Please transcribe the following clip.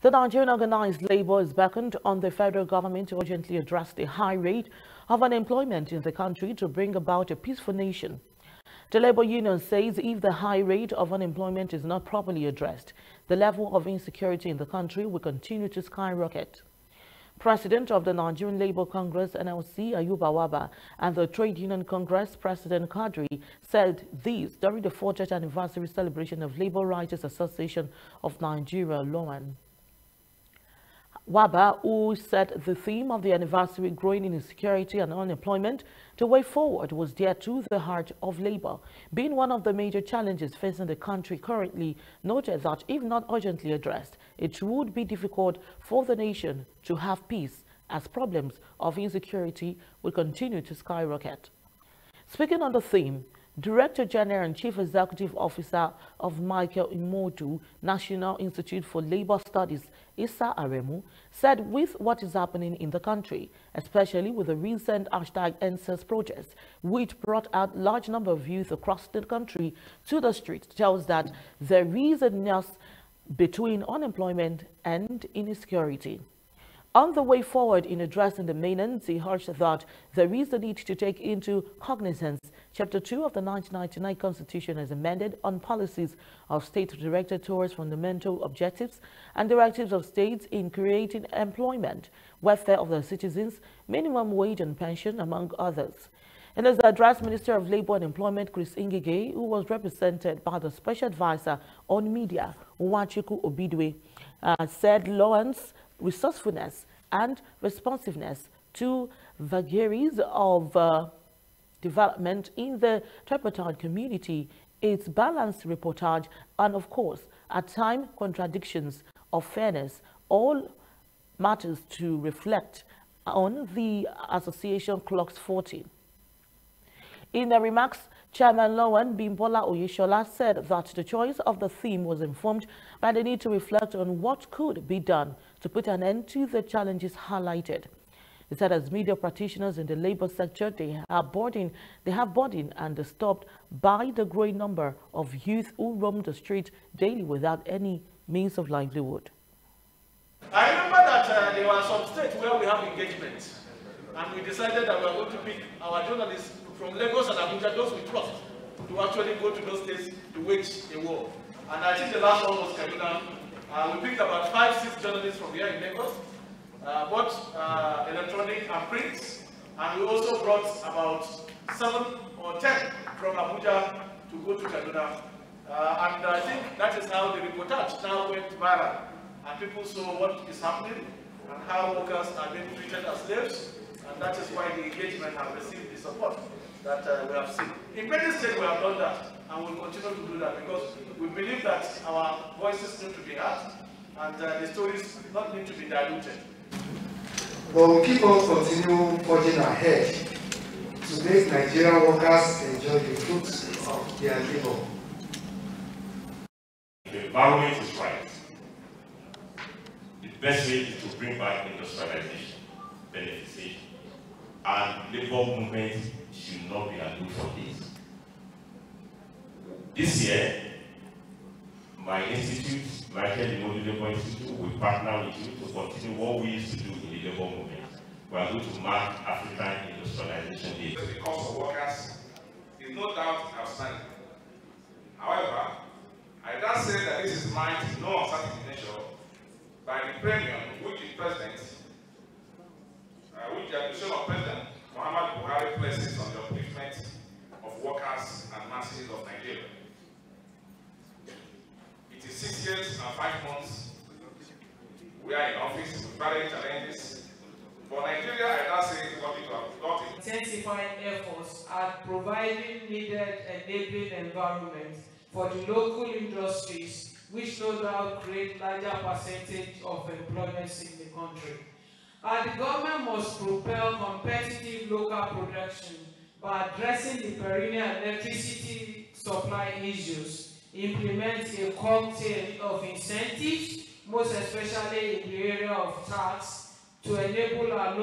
The Nigerian Organized Labour is beckoned on the federal government to urgently address the high rate of unemployment in the country to bring about a peaceful nation. The Labour Union says if the high rate of unemployment is not properly addressed, the level of insecurity in the country will continue to skyrocket. President of the Nigerian Labour Congress NLC Ayuba Waba and the Trade Union Congress President Kadri said this during the 40th anniversary celebration of Labour Writers Association of Nigeria LAWAN. Waba, who said the theme of the anniversary, growing insecurity and unemployment, the way forward, was dear to the heart of Labour, being one of the major challenges facing the country currently, noted that if not urgently addressed, it would be difficult for the nation to have peace, as problems of insecurity will continue to skyrocket. Speaking on the theme, Director General and Chief Executive Officer of Michael Imodu National Institute for Labour Studies, Issa Aremu, said with what is happening in the country, especially with the recent #NSS protests, which brought out large number of youth across the country to the streets, tells that there is a nexus between unemployment and insecurity. On the way forward in addressing the maintenance, he urged that there is a need to take into cognizance Chapter 2 of the 1999 Constitution as amended on policies of state directed towards fundamental objectives and directives of states in creating employment, welfare of their citizens, minimum wage and pension, among others. In his address, Minister of Labour and Employment Chris Ngige, who was represented by the Special Advisor on Media, Nwachukwu Obidwe, said LAWAN's resourcefulness and responsiveness to vagaries of development in the tripartite community, its balanced reportage, and of course, at times, contradictions of fairness, all matters to reflect on the association clocks 40. In their remarks, Chairman LAWAN Bimbola Oyeshola said that the choice of the theme was informed by the need to reflect on what could be done to put an end to the challenges highlighted. He said as media practitioners in the labour sector, they have burdened and disturbed by the growing number of youth who roam the street daily without any means of livelihood. I remember that there were some states where we have engagement, and we decided that we are going to pick our journalists from Lagos and Abuja, those we trust, to actually go to those states to wage a war. And I think the last one was Kaduna. We picked about 5-6 journalists from here in Lagos, both electronic and print, and we also brought about 7 or 10 from Abuja to go to Kaduna. And I think that is how the reportage now went viral, and people saw what is happening and how workers are being treated as slaves, and that is why the engagement has received the support that we have seen. In many states we have done that, and we will continue to do that because we believe that our voices need to be heard, and the stories not need to be diluted. But we'll keep on continue forging ahead to make Nigerian workers enjoy the fruits of their labor. The environment is right. The best way is to bring back industrialization, beneficiation, and labor movement should not be aloof for this. This year, my institute, Michael Imodu Labour Institute, will partner with you to continue what we used to do in the labor movement. We are going to mark African Industrialization Day. The cost of workers is no doubt outstanding. However, I dare say that this is mined in no uncertain measure by the premium which the administration of President Muhammad Buhari places on the upliftment of workers and masses of Nigeria. It is 6 years and 5 months we are in office with various challenges. For Nigeria, I dare say it's going to have got it. Intensifying efforts at providing needed enabling environment for the local industries, which no doubt create larger percentage of employment in the country. And the government must propel competitive local production by addressing the perennial electricity supply issues, implement a cocktail of incentives, most especially in the area of tax, to enable our